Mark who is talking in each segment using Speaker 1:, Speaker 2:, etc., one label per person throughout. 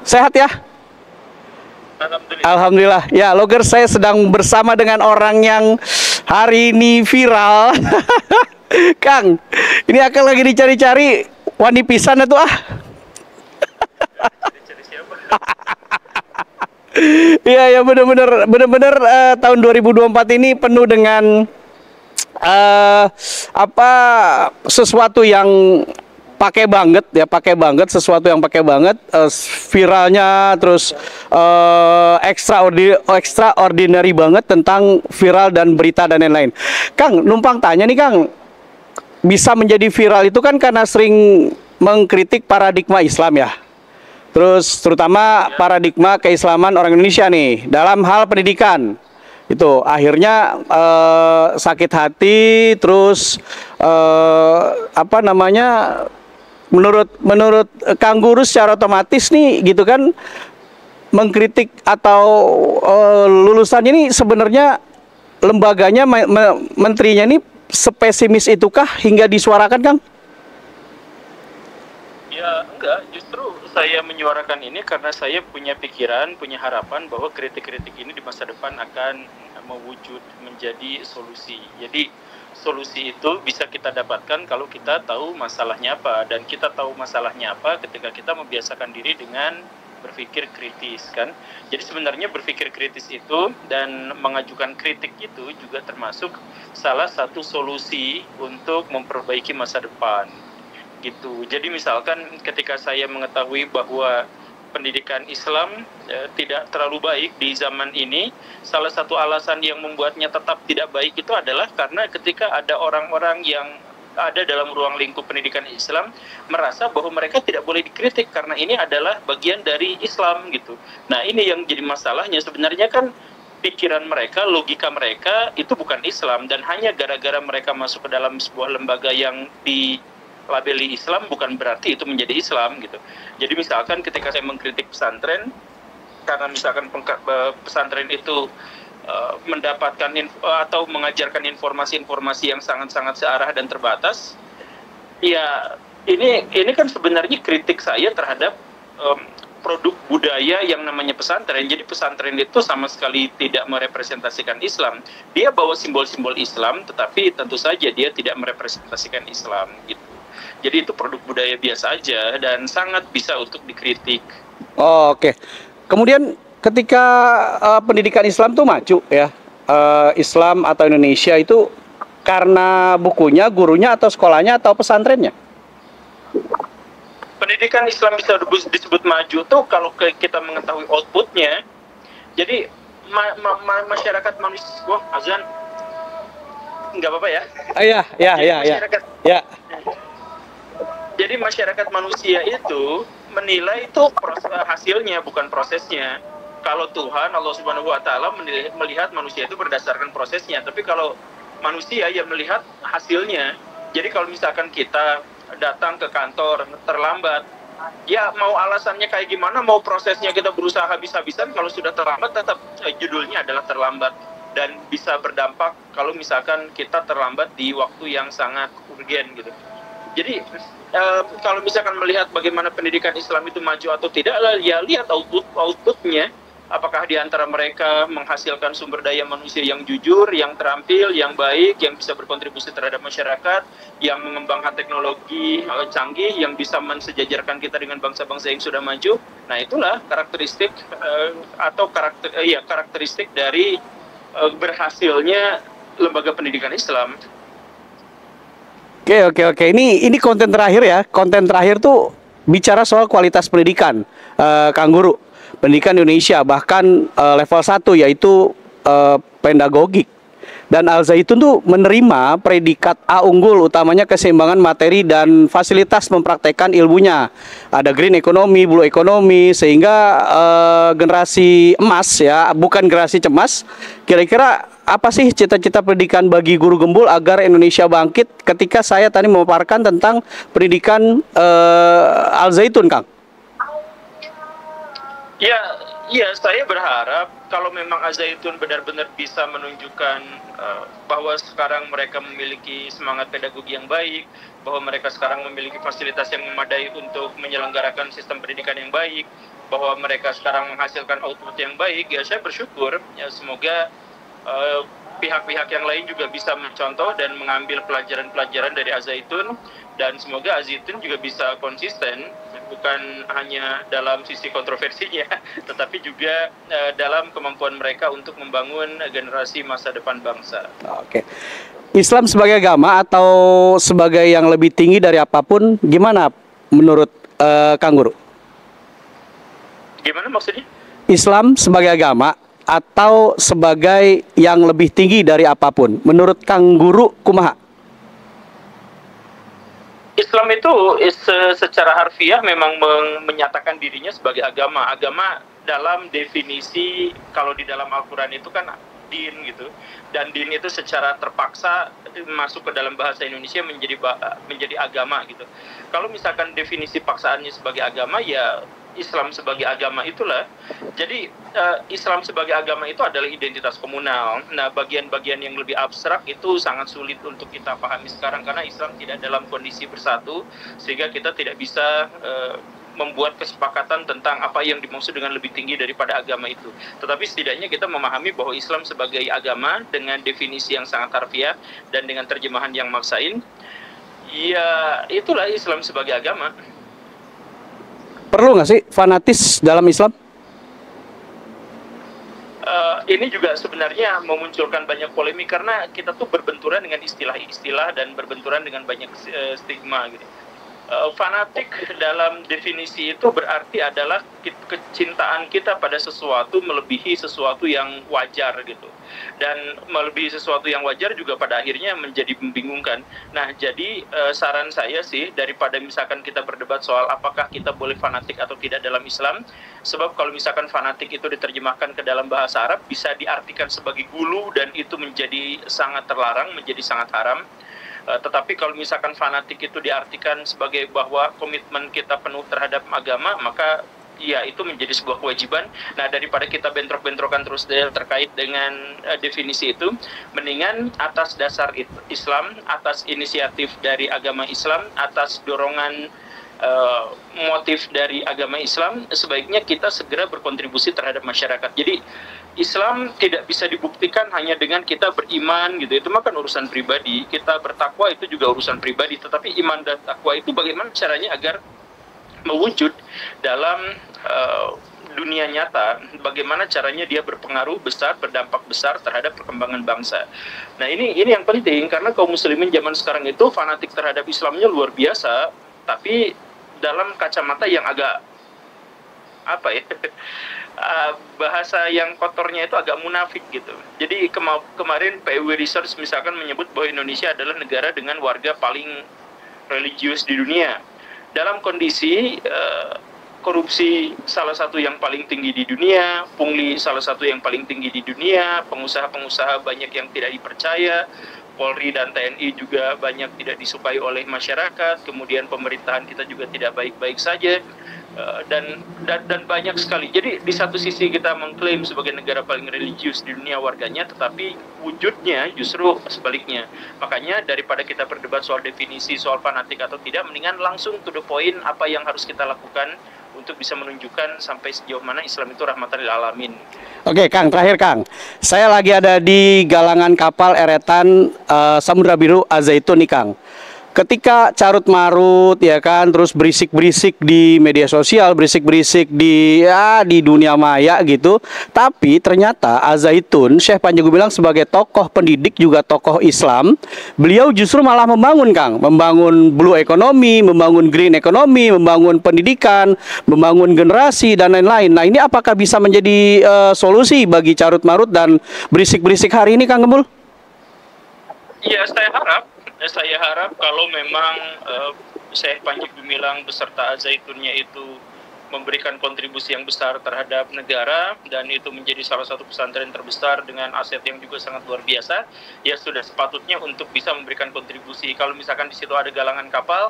Speaker 1: Sehat ya?
Speaker 2: Alhamdulillah.
Speaker 1: Alhamdulillah. Ya, Logger, saya sedang bersama dengan orang yang hari ini viral. Kang, ini akan lagi dicari-cari wani pisan itu ah.
Speaker 2: Cari siapa?
Speaker 1: Iya, ya benar-benar tahun 2024 ini penuh dengan apa sesuatu yang pakai banget sesuatu yang pakai banget viralnya, terus extraordinary banget tentang viral dan berita dan lain-lain. Kang, numpang tanya nih Kang, bisa menjadi viral itu kan karena sering mengkritik paradigma Islam ya. Terus terutama paradigma keislaman orang Indonesia nih dalam hal pendidikan. Itu akhirnya sakit hati, terus apa namanya, menurut Kang Guru secara otomatis nih gitu kan, mengkritik atau lulusan ini sebenarnya lembaganya, menterinya ini sepesimis itukah hingga disuarakan, Kang?
Speaker 2: Ya enggak, justru saya menyuarakan ini karena saya punya pikiran, punya harapan bahwa kritik-kritik ini di masa depan akan mewujud menjadi solusi. Jadi solusi itu bisa kita dapatkan kalau kita tahu masalahnya apa, dan kita tahu masalahnya apa ketika kita membiasakan diri dengan berpikir kritis kan. Jadi sebenarnya berpikir kritis itu dan mengajukan kritik itu juga termasuk salah satu solusi untuk memperbaiki masa depan. Gitu. Jadi misalkan ketika saya mengetahui bahwa pendidikan Islam tidak terlalu baik di zaman ini, salah satu alasan yang membuatnya tetap tidak baik itu adalah karena ketika ada orang-orang yang ada dalam ruang lingkup pendidikan Islam merasa bahwa mereka tidak boleh dikritik karena ini adalah bagian dari Islam gitu. Nah, ini yang jadi masalahnya sebenarnya kan, pikiran mereka, logika mereka itu bukan Islam, dan hanya gara-gara mereka masuk ke dalam sebuah lembaga yang dilabeli Islam bukan berarti itu menjadi Islam gitu. Jadi misalkan ketika saya mengkritik pesantren karena misalkan pesantren itu mendapatkan atau mengajarkan informasi-informasi yang sangat-sangat searah dan terbatas, ya ini kan sebenarnya kritik saya terhadap produk budaya yang namanya pesantren. Jadi pesantren itu sama sekali tidak merepresentasikan Islam. Dia bawa simbol-simbol Islam, tetapi tentu saja dia tidak merepresentasikan Islam gitu. Jadi itu produk budaya biasa aja dan sangat bisa untuk dikritik.
Speaker 1: Oh, oke. Kemudian ketika pendidikan Islam tuh maju ya, Islam atau Indonesia itu karena bukunya, gurunya, atau sekolahnya, atau pesantrennya?
Speaker 2: Pendidikan Islam bisa disebut maju tuh kalau kita mengetahui outputnya. Jadi masyarakat manusia, wah azan, nggak apa-apa ya?
Speaker 1: Ya.
Speaker 2: Jadi masyarakat manusia itu menilai itu hasilnya, bukan prosesnya. Kalau Tuhan, Allah Subhanahu wa Ta'ala melihat manusia itu berdasarkan prosesnya, tapi kalau manusia yang melihat hasilnya. Jadi kalau misalkan kita datang ke kantor terlambat, ya mau alasannya kayak gimana, mau prosesnya kita berusaha habis-habisan, kalau sudah terlambat tetap judulnya adalah terlambat, dan bisa berdampak kalau misalkan kita terlambat di waktu yang sangat urgen gitu. Jadi kalau misalkan melihat bagaimana pendidikan Islam itu maju atau tidak, ya lihat outputnya. Apakah di antara mereka menghasilkan sumber daya manusia yang jujur, yang terampil, yang baik, yang bisa berkontribusi terhadap masyarakat, yang mengembangkan teknologi canggih, yang bisa mensejajarkan kita dengan bangsa-bangsa yang sudah maju. Nah, itulah karakteristik karakteristik dari berhasilnya lembaga pendidikan Islam.
Speaker 1: Oke. Ini konten terakhir ya. Konten terakhir tuh bicara soal kualitas pendidikan, Kang Guru. Pendidikan Indonesia bahkan level 1 yaitu pedagogik. Dan Al Zaitun tuh menerima predikat A unggul, utamanya keseimbangan materi dan fasilitas mempraktekkan ilmunya. Ada green economy, blue economy, sehingga generasi emas ya, bukan generasi cemas. Kira-kira apa sih cita-cita pendidikan bagi guru gembul agar Indonesia bangkit, ketika saya tadi memaparkan tentang pendidikan Al Zaitun, Kang?
Speaker 2: Ya, Iya, saya berharap kalau memang Al-Zaitun benar-benar bisa menunjukkan bahwa sekarang mereka memiliki semangat pedagogi yang baik, bahwa mereka sekarang memiliki fasilitas yang memadai untuk menyelenggarakan sistem pendidikan yang baik, bahwa mereka sekarang menghasilkan output yang baik, ya saya bersyukur. Ya, semoga pihak-pihak yang lain juga bisa mencontoh dan mengambil pelajaran-pelajaran dari Al-Zaitun, dan semoga Al-Zaitun juga bisa konsisten, bukan hanya dalam sisi kontroversinya, tetapi juga dalam kemampuan mereka untuk membangun generasi masa depan bangsa.
Speaker 1: Oke. Islam sebagai agama atau sebagai yang lebih tinggi dari apapun, gimana menurut Kang Guru?
Speaker 2: Gimana maksudnya?
Speaker 1: Islam sebagai agama atau sebagai yang lebih tinggi dari apapun, menurut Kang Guru kumaha?
Speaker 2: Islam itu secara harfiah memang menyatakan dirinya sebagai agama. Agama dalam definisi, kalau di dalam Al-Quran itu kan din gitu. Dan din itu secara terpaksa masuk ke dalam bahasa Indonesia menjadi agama gitu. Kalau misalkan definisi paksaannya sebagai agama, ya Islam sebagai agama itulah. Jadi Islam sebagai agama itu adalah identitas komunal. Nah, bagian-bagian yang lebih abstrak itu sangat sulit untuk kita pahami sekarang karena Islam tidak dalam kondisi bersatu, sehingga kita tidak bisa membuat kesepakatan tentang apa yang dimaksud dengan lebih tinggi daripada agama itu. Tetapi setidaknya kita memahami bahwa Islam sebagai agama dengan definisi yang sangat harfiah dan dengan terjemahan yang maksain, ya itulah Islam sebagai agama.
Speaker 1: Perlu nggak sih fanatis dalam Islam?
Speaker 2: Ini juga sebenarnya memunculkan banyak polemik karena kita tuh berbenturan dengan istilah-istilah dan berbenturan dengan banyak stigma gitu. Fanatik dalam definisi itu berarti adalah kecintaan kita pada sesuatu melebihi sesuatu yang wajar gitu, dan melebihi sesuatu yang wajar juga pada akhirnya menjadi membingungkan. Nah, jadi saran saya sih, daripada misalkan kita berdebat soal apakah kita boleh fanatik atau tidak dalam Islam, sebab kalau misalkan fanatik itu diterjemahkan ke dalam bahasa Arab bisa diartikan sebagai gulu dan itu menjadi sangat terlarang, menjadi sangat haram. Tetapi kalau misalkan fanatik itu diartikan sebagai bahwa komitmen kita penuh terhadap agama, maka ya itu menjadi sebuah kewajiban. Nah, daripada kita bentrok-bentrokan terus terkait dengan definisi itu, mendingan atas dasar Islam, atas inisiatif dari agama Islam, atas dorongan motif dari agama Islam, sebaiknya kita segera berkontribusi terhadap masyarakat. Jadi Islam tidak bisa dibuktikan hanya dengan kita beriman gitu, itu makan urusan pribadi. Kita bertakwa itu juga urusan pribadi, tetapi iman dan takwa itu bagaimana caranya agar mewujud dalam dunia nyata, bagaimana caranya dia berpengaruh besar, berdampak besar terhadap perkembangan bangsa. Nah, ini yang penting karena kaum muslimin zaman sekarang itu fanatik terhadap Islamnya luar biasa, tapi dalam kacamata yang agak apa ya, bahasa yang kotornya itu agak munafik gitu. Jadi kemarin PW Research misalkan menyebut bahwa Indonesia adalah negara dengan warga paling religius di dunia. Dalam kondisi korupsi salah satu yang paling tinggi di dunia, pungli salah satu yang paling tinggi di dunia, pengusaha-pengusaha banyak yang tidak dipercaya, Polri dan TNI juga banyak tidak disukai oleh masyarakat, kemudian pemerintahan kita juga tidak baik-baik saja, dan banyak sekali. Jadi di satu sisi kita mengklaim sebagai negara paling religius di dunia warganya, tetapi wujudnya justru sebaliknya. Makanya daripada kita berdebat soal definisi, soal fanatik atau tidak, mendingan langsung to the point apa yang harus kita lakukan untuk bisa menunjukkan sampai sejauh mana Islam itu rahmatan lil alamin.
Speaker 1: Oke, Kang, terakhir Kang. Saya lagi ada di galangan kapal eretan Samudra Biru Al-Zaitun nih, Kang. Ketika carut marut ya kan, terus berisik-berisik di media sosial, berisik-berisik di dunia maya gitu. Tapi ternyata Al-Zaitun, Syekh Panji Gumilang sebagai tokoh pendidik juga tokoh Islam, beliau justru malah membangun, Kang, membangun blue economy, membangun green economy, membangun pendidikan, membangun generasi dan lain-lain. Nah, ini apakah bisa menjadi solusi bagi carut marut dan berisik-berisik hari ini, Kang Gembul?
Speaker 2: Iya, saya harap kalau memang Syekh Panji Gumilang beserta Al-Zaitunnya itu memberikan kontribusi yang besar terhadap negara dan itu menjadi salah satu pesantren terbesar dengan aset yang juga sangat luar biasa, ya sudah sepatutnya untuk bisa memberikan kontribusi. Kalau misalkan di situ ada galangan kapal,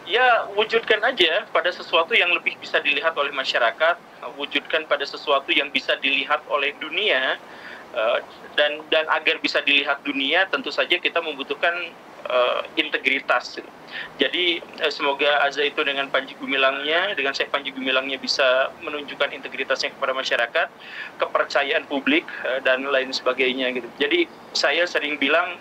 Speaker 2: Ya, wujudkan aja pada sesuatu yang lebih bisa dilihat oleh masyarakat, wujudkan pada sesuatu yang bisa dilihat oleh dunia, dan agar bisa dilihat dunia tentu saja kita membutuhkan integritas. Jadi semoga Al-Zaitun dengan Panji Gumilangnya, dengan Syekh Panji Gumilangnya bisa menunjukkan integritasnya kepada masyarakat, kepercayaan publik dan lain sebagainya gitu. Jadi saya sering bilang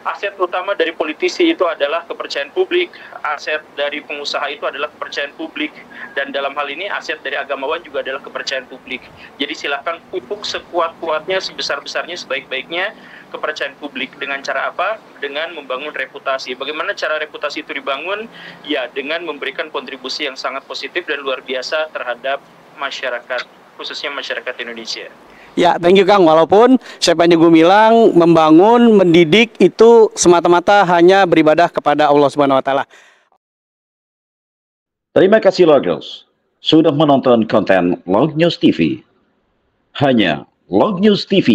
Speaker 2: aset utama dari politisi itu adalah kepercayaan publik, aset dari pengusaha itu adalah kepercayaan publik, dan dalam hal ini aset dari agamawan juga adalah kepercayaan publik. Jadi silakan pupuk sekuat-kuatnya, sebesar-besarnya, sebaik-baiknya kepercayaan publik. Dengan cara apa? Dengan membangun reputasi. Bagaimana cara reputasi itu dibangun? Ya, dengan memberikan kontribusi yang sangat positif dan luar biasa terhadap masyarakat, khususnya masyarakat Indonesia.
Speaker 1: Ya, thank you Kang. Walaupun Syekh Panji Gumilang membangun, mendidik itu semata-mata hanya beribadah kepada Allah Subhanahu wa taala.
Speaker 3: Terima kasih Logos sudah menonton konten Log News TV. Hanya Log News TV